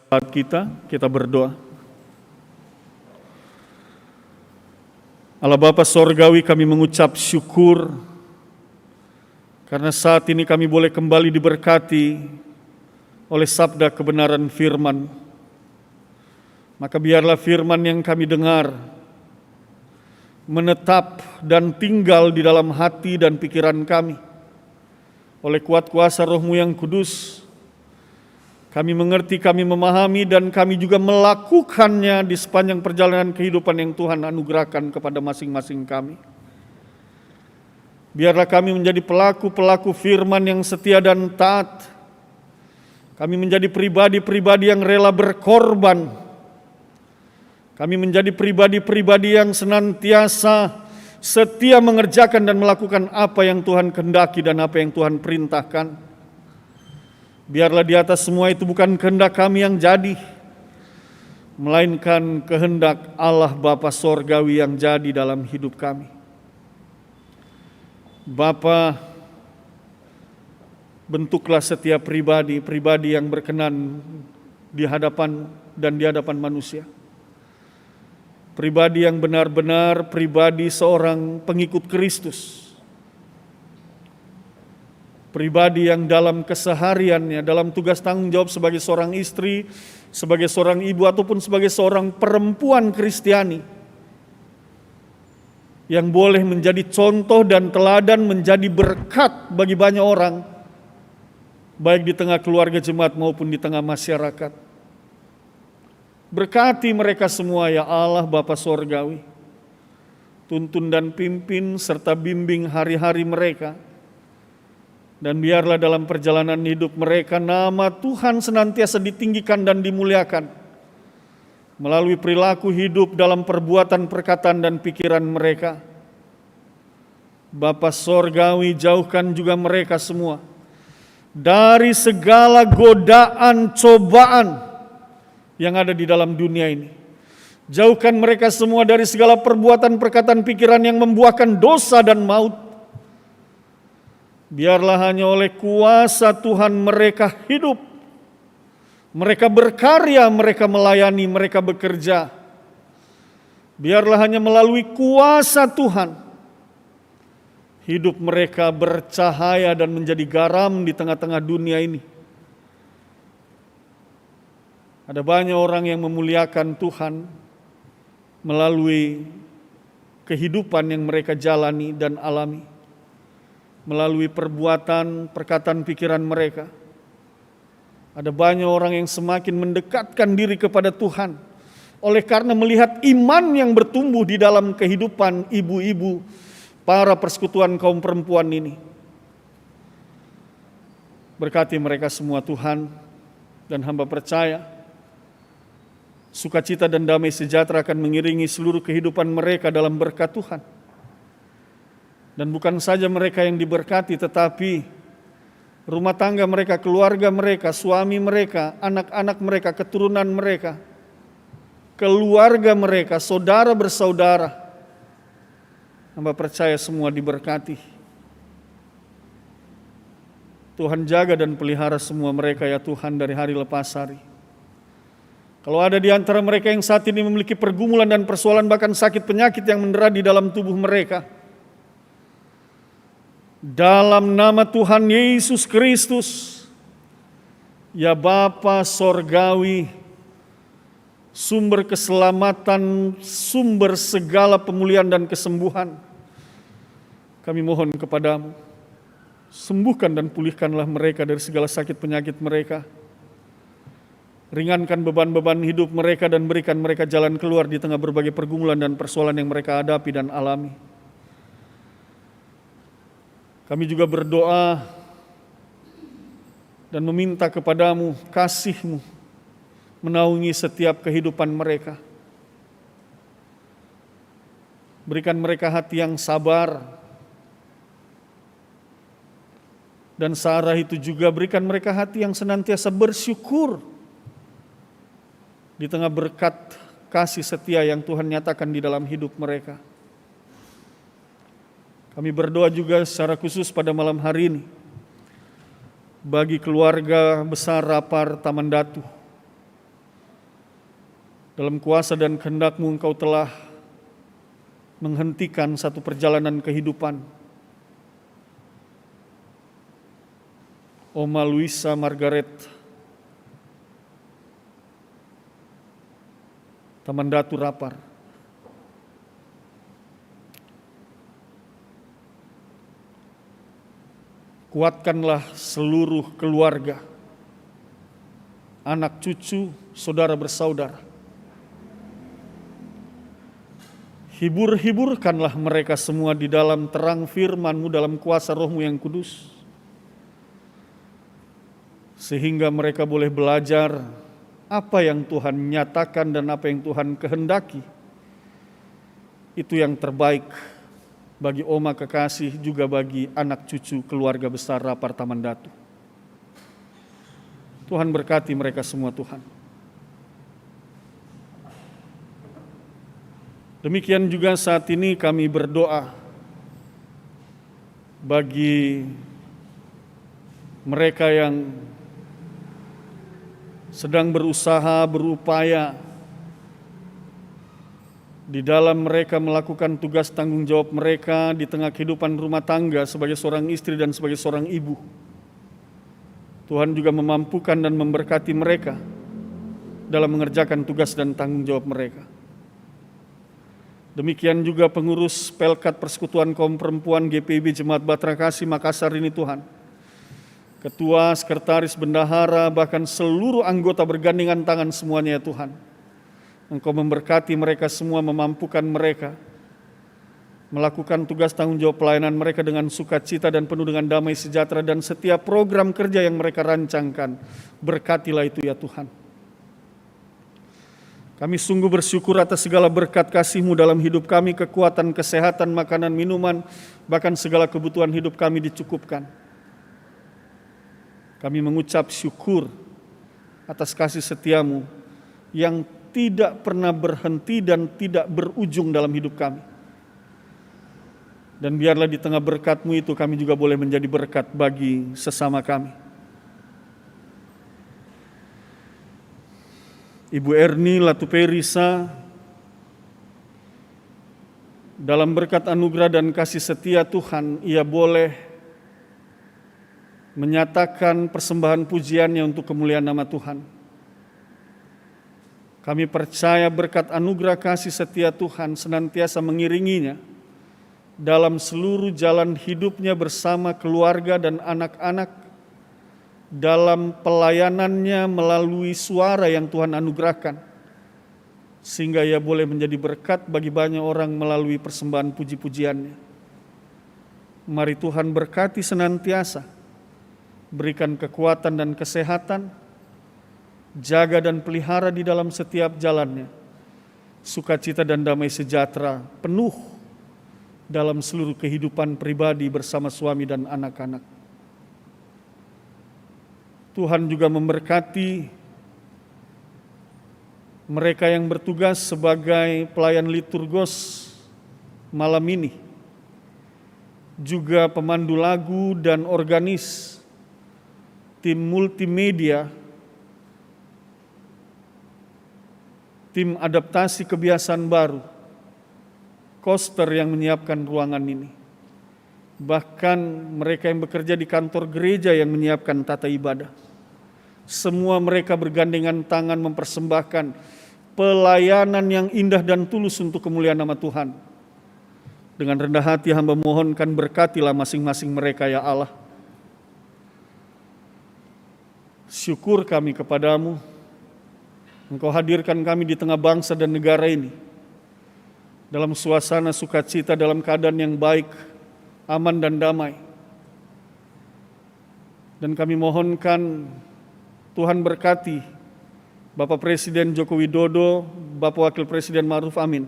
Saat kita berdoa. Allah Bapa Sorgawi, kami mengucap syukur karena saat ini kami boleh kembali diberkati oleh sabda kebenaran firman. Maka biarlah firman yang kami dengar menetap dan tinggal di dalam hati dan pikiran kami. Oleh kuat kuasa Roh-Mu yang kudus, kami mengerti, kami memahami, dan kami juga melakukannya di sepanjang perjalanan kehidupan yang Tuhan anugerahkan kepada masing-masing kami. Biarlah kami menjadi pelaku-pelaku firman yang setia dan taat. Kami menjadi pribadi-pribadi yang rela berkorban. Kami menjadi pribadi-pribadi yang senantiasa setia mengerjakan dan melakukan apa yang Tuhan kehendaki dan apa yang Tuhan perintahkan. Biarlah di atas semua itu bukan kehendak kami yang jadi, melainkan kehendak Allah Bapa Sorgawi yang jadi dalam hidup kami. Bapa, bentuklah setiap pribadi yang berkenan di hadapan dan di hadapan manusia. Pribadi yang benar-benar pribadi seorang pengikut Kristus. Pribadi yang dalam kesehariannya, dalam tugas tanggung jawab sebagai seorang istri, sebagai seorang ibu, ataupun sebagai seorang perempuan Kristiani, yang boleh menjadi contoh dan teladan, menjadi berkat bagi banyak orang, baik di tengah keluarga jemaat maupun di tengah masyarakat. Berkati mereka semua ya Allah Bapa Sorgawi. Tuntun dan pimpin serta bimbing hari-hari mereka. Dan biarlah dalam perjalanan hidup mereka nama Tuhan senantiasa ditinggikan dan dimuliakan. Melalui perilaku hidup dalam perbuatan, perkataan, dan pikiran mereka. Bapa Sorgawi, jauhkan juga mereka semua dari segala godaan, cobaan yang ada di dalam dunia ini. Jauhkan mereka semua dari segala perbuatan, perkataan, pikiran yang membuahkan dosa dan maut. Biarlah hanya oleh kuasa Tuhan mereka hidup, mereka berkarya, mereka melayani, mereka bekerja. Biarlah hanya melalui kuasa Tuhan hidup mereka bercahaya dan menjadi garam di tengah-tengah dunia ini. Ada banyak orang yang memuliakan Tuhan melalui kehidupan yang mereka jalani dan alami, melalui perbuatan, perkataan, pikiran mereka. Ada banyak orang yang semakin mendekatkan diri kepada Tuhan oleh karena melihat iman yang bertumbuh di dalam kehidupan ibu-ibu, para persekutuan kaum perempuan ini. Berkati mereka semua Tuhan, dan hamba percaya sukacita dan damai sejahtera akan mengiringi seluruh kehidupan mereka dalam berkat Tuhan. Dan bukan saja mereka yang diberkati, tetapi rumah tangga mereka, keluarga mereka, suami mereka, anak-anak mereka, keturunan mereka, keluarga mereka, saudara bersaudara. Hamba percaya semua diberkati. Tuhan jaga dan pelihara semua mereka ya Tuhan dari hari lepas hari. Kalau ada di antara mereka yang saat ini memiliki pergumulan dan persoalan bahkan sakit penyakit yang mendera di dalam tubuh mereka, dalam nama Tuhan Yesus Kristus, ya Bapa Sorgawi, sumber keselamatan, sumber segala pemulihan dan kesembuhan, kami mohon kepadamu, sembuhkan dan pulihkanlah mereka dari segala sakit penyakit mereka. Ringankan beban-beban hidup mereka dan berikan mereka jalan keluar di tengah berbagai pergumulan dan persoalan yang mereka hadapi dan alami. Kami juga berdoa dan meminta kepadamu kasih-Mu menaungi setiap kehidupan mereka. Berikan mereka hati yang sabar, dan searah itu juga berikan mereka hati yang senantiasa bersyukur di tengah berkat kasih setia yang Tuhan nyatakan di dalam hidup mereka. Kami berdoa juga secara khusus pada malam hari ini bagi keluarga besar Rapar Taman Datu, Dalam kuasa dan kehendak-Mu Engkau telah menghentikan satu perjalanan kehidupan. Oma Luisa Margaret Tamandatu Rapar. Kuatkanlah seluruh keluarga, anak cucu, saudara bersaudara. Hibur-hiburkanlah mereka semua di dalam terang firman-Mu, dalam kuasa Roh-Mu yang kudus, sehingga mereka boleh belajar apa yang Tuhan nyatakan dan apa yang Tuhan kehendaki. Itu yang terbaik bagi Oma kekasih, juga bagi anak cucu keluarga besar Rapar Tamandatu. Tuhan berkati mereka semua, Tuhan. Demikian juga saat ini kami berdoa bagi mereka yang sedang berusaha, berupaya di dalam mereka melakukan tugas tanggung jawab mereka di tengah kehidupan rumah tangga sebagai seorang istri dan sebagai seorang ibu. Tuhan juga memampukan dan memberkati mereka dalam mengerjakan tugas dan tanggung jawab mereka. Demikian juga pengurus Pelkat Persekutuan Kaum Perempuan GPIB Jemaat Batra Kasih Makassar ini, Tuhan. Ketua, sekretaris, bendahara, bahkan seluruh anggota bergandengan tangan semuanya, ya Tuhan. Engkau memberkati mereka semua, memampukan mereka melakukan tugas tanggung jawab pelayanan mereka dengan sukacita dan penuh dengan damai sejahtera, dan setiap program kerja yang mereka rancangkan, berkatilah itu ya Tuhan. Kami sungguh bersyukur atas segala berkat kasih-Mu dalam hidup kami, kekuatan, kesehatan, makanan, minuman, bahkan segala kebutuhan hidup kami dicukupkan. Kami mengucap syukur atas kasih setia-Mu yang tidak pernah berhenti dan tidak berujung dalam hidup kami. Dan biarlah di tengah berkat-Mu itu kami juga boleh menjadi berkat bagi sesama kami. Ibu Erni Latuperisa, dalam berkat anugerah dan kasih setia Tuhan, ia boleh menyatakan persembahan pujiannya untuk kemuliaan nama Tuhan. Kami percaya berkat anugerah kasih setia Tuhan senantiasa mengiringinya dalam seluruh jalan hidupnya bersama keluarga dan anak-anak, dalam pelayanannya melalui suara yang Tuhan anugerahkan, sehingga ia boleh menjadi berkat bagi banyak orang melalui persembahan puji-pujiannya. Mari Tuhan berkati senantiasa, berikan kekuatan dan kesehatan, jaga dan pelihara di dalam setiap jalannya, sukacita dan damai sejahtera penuh dalam seluruh kehidupan pribadi bersama suami dan anak-anak. Tuhan juga memberkati mereka yang bertugas sebagai pelayan liturgos malam ini, juga pemandu lagu dan organis, tim multimedia, tim adaptasi kebiasaan baru, koster yang menyiapkan ruangan ini. Bahkan mereka yang bekerja di kantor gereja yang menyiapkan tata ibadah. Semua mereka bergandengan tangan mempersembahkan pelayanan yang indah dan tulus untuk kemuliaan nama Tuhan. Dengan rendah hati hamba mohonkan berkatilah masing-masing mereka ya Allah. Syukur kami kepadamu, Engkau hadirkan kami di tengah bangsa dan negara ini dalam suasana sukacita, dalam keadaan yang baik, aman dan damai. Dan kami mohonkan Tuhan berkati Bapak Presiden Joko Widodo, Bapak Wakil Presiden Ma'ruf Amin,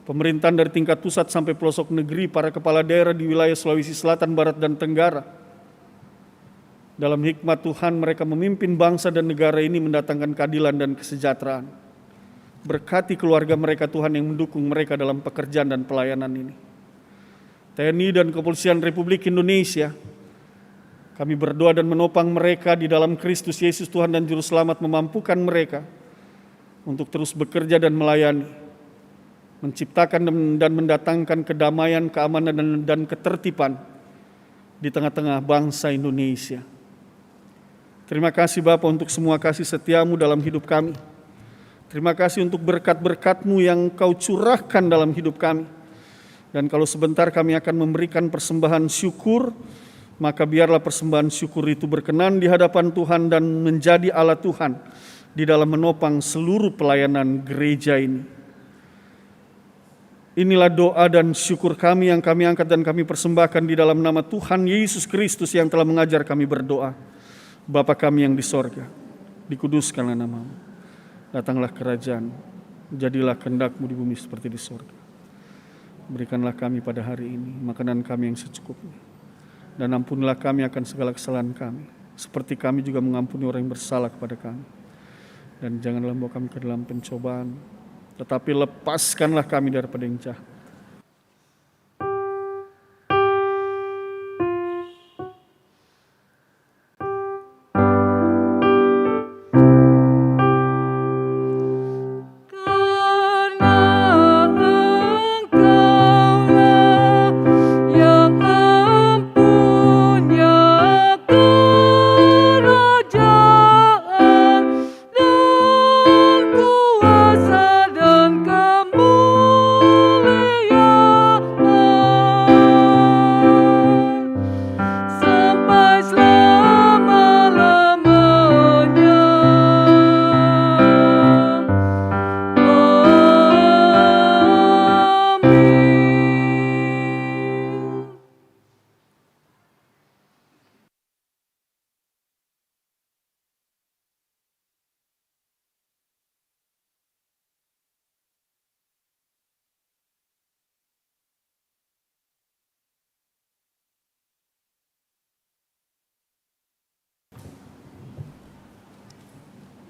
pemerintahan dari tingkat pusat sampai pelosok negeri, para kepala daerah di wilayah Sulawesi Selatan, Barat, dan Tenggara. Dalam hikmat Tuhan mereka memimpin bangsa dan negara ini mendatangkan keadilan dan kesejahteraan. Berkati keluarga mereka Tuhan yang mendukung mereka dalam pekerjaan dan pelayanan ini. TNI dan Kepolisian Republik Indonesia, kami berdoa dan menopang mereka di dalam Kristus Yesus Tuhan dan Juru Selamat, memampukan mereka untuk terus bekerja dan melayani, menciptakan dan mendatangkan kedamaian, keamanan dan ketertiban di tengah-tengah bangsa Indonesia. Terima kasih Bapa untuk semua kasih setiamu dalam hidup kami. Terima kasih untuk berkat-berkat-Mu yang Kau curahkan dalam hidup kami. Dan kalau sebentar kami akan memberikan persembahan syukur, maka biarlah persembahan syukur itu berkenan di hadapan Tuhan dan menjadi alat Tuhan di dalam menopang seluruh pelayanan gereja ini. Inilah doa dan syukur kami yang kami angkat dan kami persembahkan di dalam nama Tuhan Yesus Kristus yang telah mengajar kami berdoa. Bapa kami yang di sorga, dikuduskanlah nama-Mu. Datanglah kerajaan, jadilah kehendak-Mu di bumi seperti di sorga. Berikanlah kami pada hari ini makanan kami yang secukupnya. Dan ampunilah kami akan segala kesalahan kami, seperti kami juga mengampuni orang yang bersalah kepada kami. Dan janganlah membawa kami ke dalam pencobaan, tetapi lepaskanlah kami daripada yang jahat.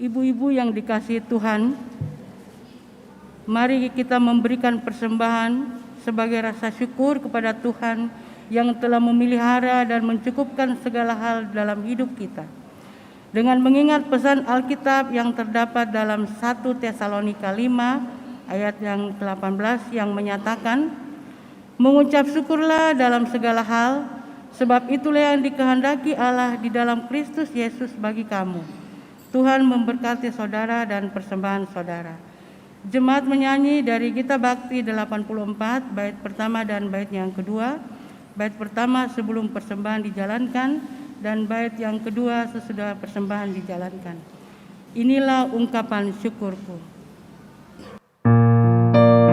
Ibu-ibu yang dikasihi Tuhan, mari kita memberikan persembahan sebagai rasa syukur kepada Tuhan yang telah memelihara dan mencukupkan segala hal dalam hidup kita. Dengan mengingat pesan Alkitab yang terdapat dalam 1 Tesalonika 5 ayat yang ke-18 yang menyatakan, mengucap syukurlah dalam segala hal, sebab itulah yang dikehendaki Allah di dalam Kristus Yesus bagi kamu. Tuhan memberkati saudara dan persembahan saudara. Jemaat menyanyi dari Gita Bakti 84, bait pertama dan bait yang kedua. Bait pertama sebelum persembahan dijalankan dan bait yang kedua sesudah persembahan dijalankan. Inilah ungkapan syukurku. Terimalah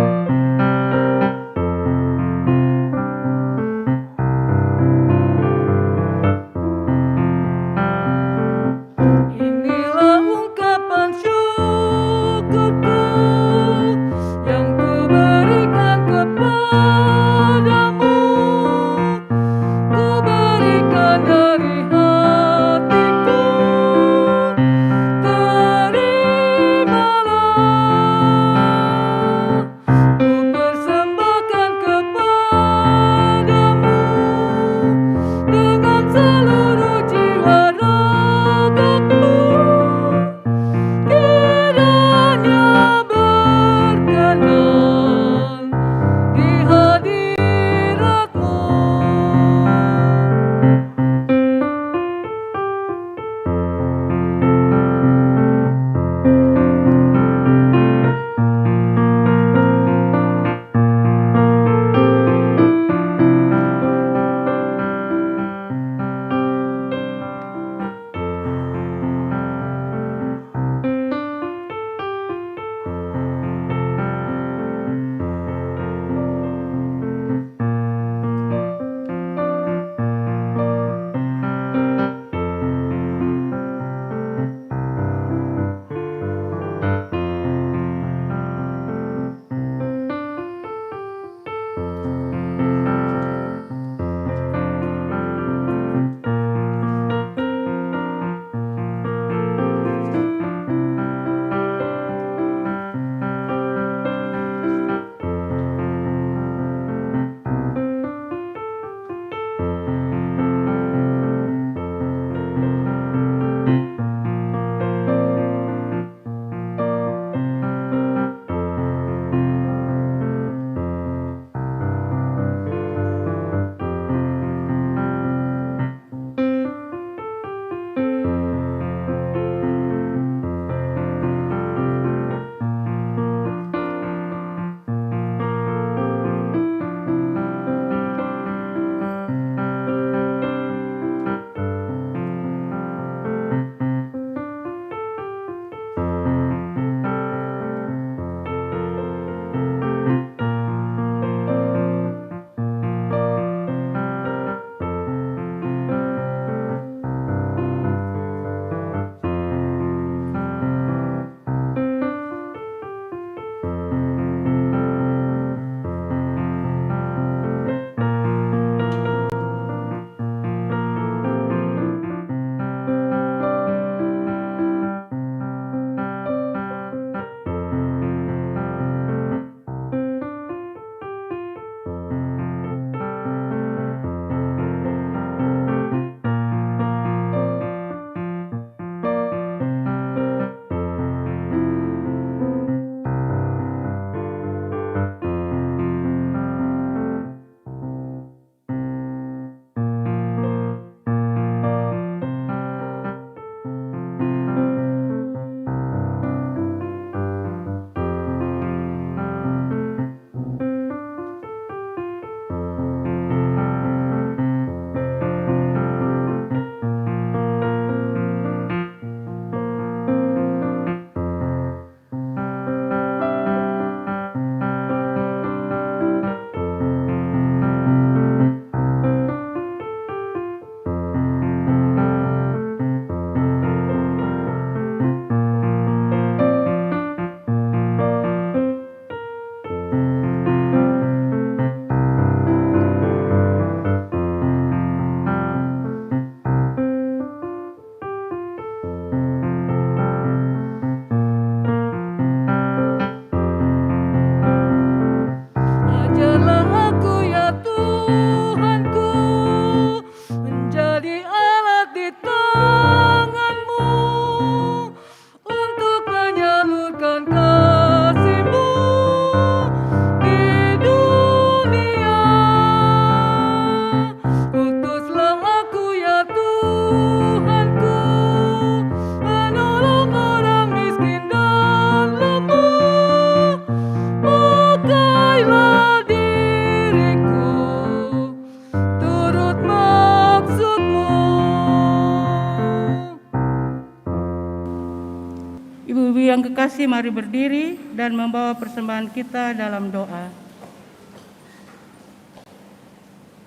yang kekasih, mari berdiri dan membawa persembahan kita dalam doa.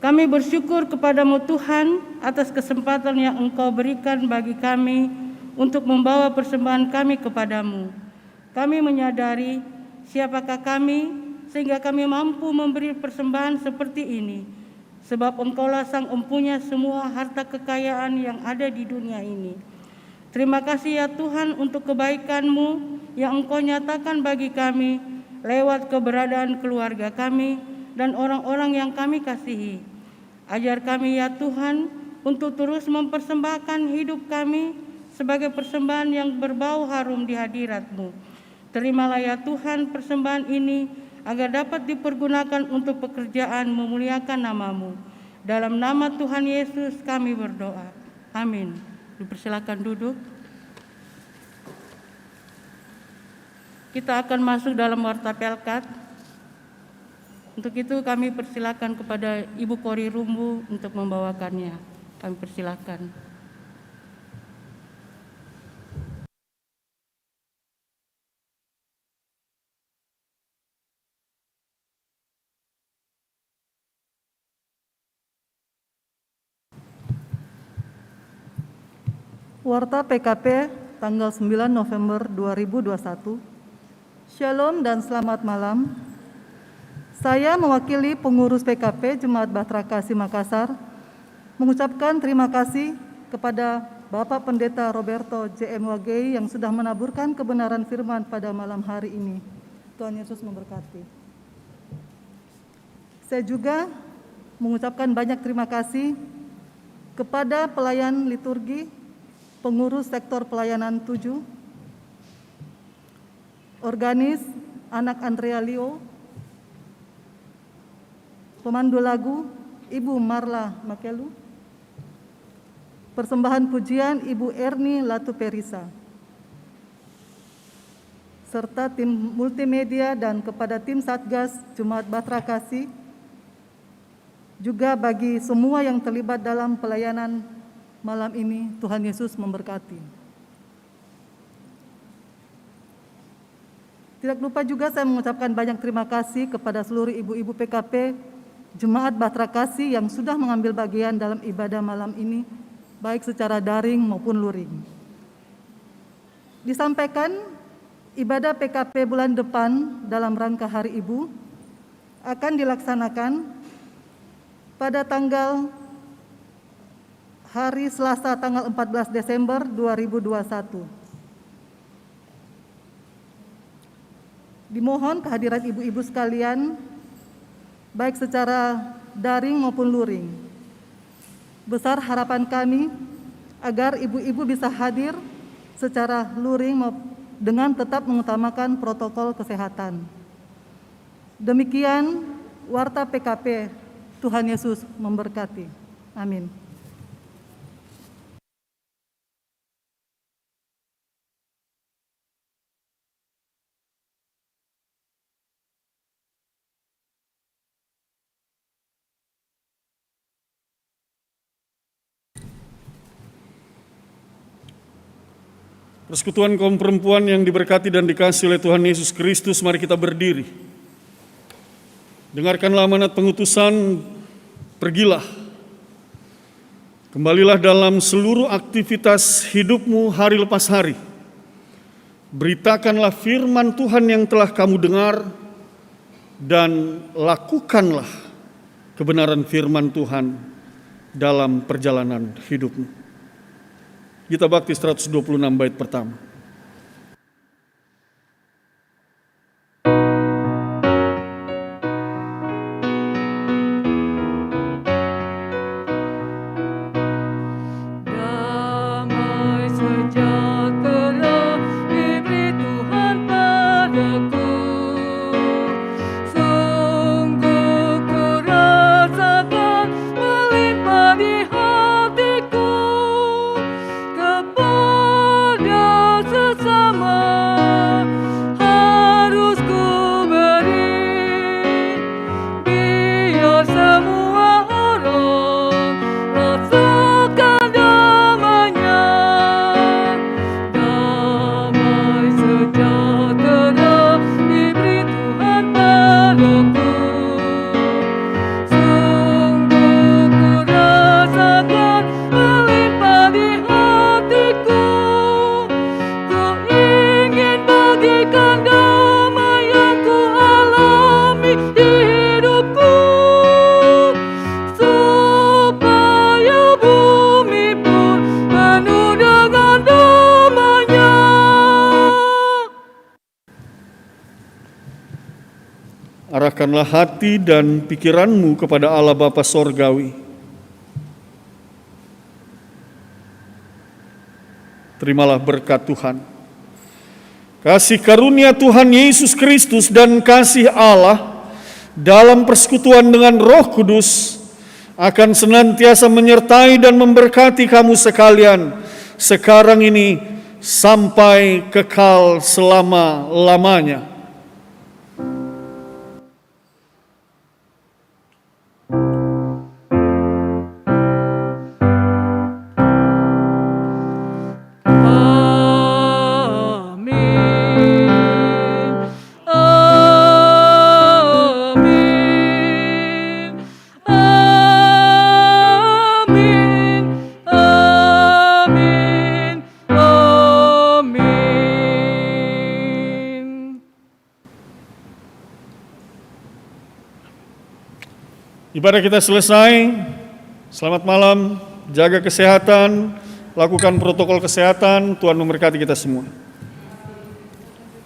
Kami bersyukur kepadamu Tuhan atas kesempatan yang Engkau berikan bagi kami untuk membawa persembahan kami kepadamu. Kami menyadari siapakah kami sehingga kami mampu memberi persembahan seperti ini. Sebab Engkaulah Sang Empunya semua harta kekayaan yang ada di dunia ini. Terima kasih ya Tuhan untuk kebaikan-Mu yang Engkau nyatakan bagi kami lewat keberadaan keluarga kami dan orang-orang yang kami kasihi. Ajar kami ya Tuhan untuk terus mempersembahkan hidup kami sebagai persembahan yang berbau harum di hadirat-Mu. Terimalah ya Tuhan persembahan ini agar dapat dipergunakan untuk pekerjaan memuliakan nama-Mu. Dalam nama Tuhan Yesus kami berdoa. Amin. Dipersilakan duduk. Kita akan masuk dalam warta Pelkat. Untuk itu kami persilakan kepada Ibu Kori Rumbu untuk membawakannya. Kami persilakan. Warta PKP tanggal 9 November 2021. Shalom dan selamat malam. Saya mewakili pengurus PKP Jemaat Bahtera Kasih Makassar mengucapkan terima kasih kepada Bapak Pendeta Roberto J.M. Wagei yang sudah menaburkan kebenaran firman pada malam hari ini. Tuhan Yesus memberkati. Saya juga mengucapkan banyak terima kasih kepada pelayan liturgi, pengurus sektor pelayanan 7, organis anak Andrea Leo, pemandu lagu Ibu Marla Makelu, persembahan pujian Ibu Erni Latu Perisa, serta tim multimedia dan kepada tim Satgas Jemaat Bahtera Kasih, juga bagi semua yang terlibat dalam pelayanan malam ini. Tuhan Yesus memberkati. Tidak lupa juga saya mengucapkan banyak terima kasih kepada seluruh ibu-ibu PKP Jemaat Bahtera Kasih yang sudah mengambil bagian dalam ibadah malam ini, baik secara daring maupun luring. Disampaikan, ibadah PKP bulan depan dalam rangka Hari Ibu akan dilaksanakan pada tanggal hari Selasa tanggal 14 Desember 2021. Dimohon kehadiran ibu-ibu sekalian, baik secara daring maupun luring. Besar harapan kami agar ibu-ibu bisa hadir secara luring dengan tetap mengutamakan protokol kesehatan. Demikian warta PKP. Tuhan Yesus memberkati. Amin. Persekutuan kaum perempuan yang diberkati dan dikasihi oleh Tuhan Yesus Kristus, mari kita berdiri. Dengarkanlah amanat pengutusan, pergilah. Kembalilah dalam seluruh aktivitas hidupmu hari lepas hari. Beritakanlah firman Tuhan yang telah kamu dengar dan lakukanlah kebenaran firman Tuhan dalam perjalanan hidupmu. Gita Bakti 126 bait pertama. Damai sejahtera diberi Tuhan padaku, sungguh ku rasakan melimpah di hatiku. Kepada Arahkanlah hati dan pikiranmu kepada Allah Bapa Sorgawi. Terimalah berkat Tuhan. Kasih karunia Tuhan Yesus Kristus dan kasih Allah dalam persekutuan dengan Roh Kudus akan senantiasa menyertai dan memberkati kamu sekalian sekarang ini sampai kekal selama-lamanya. Ibadah kita selesai. Selamat malam, jaga kesehatan, lakukan protokol kesehatan. Tuhan memberkati kita semua.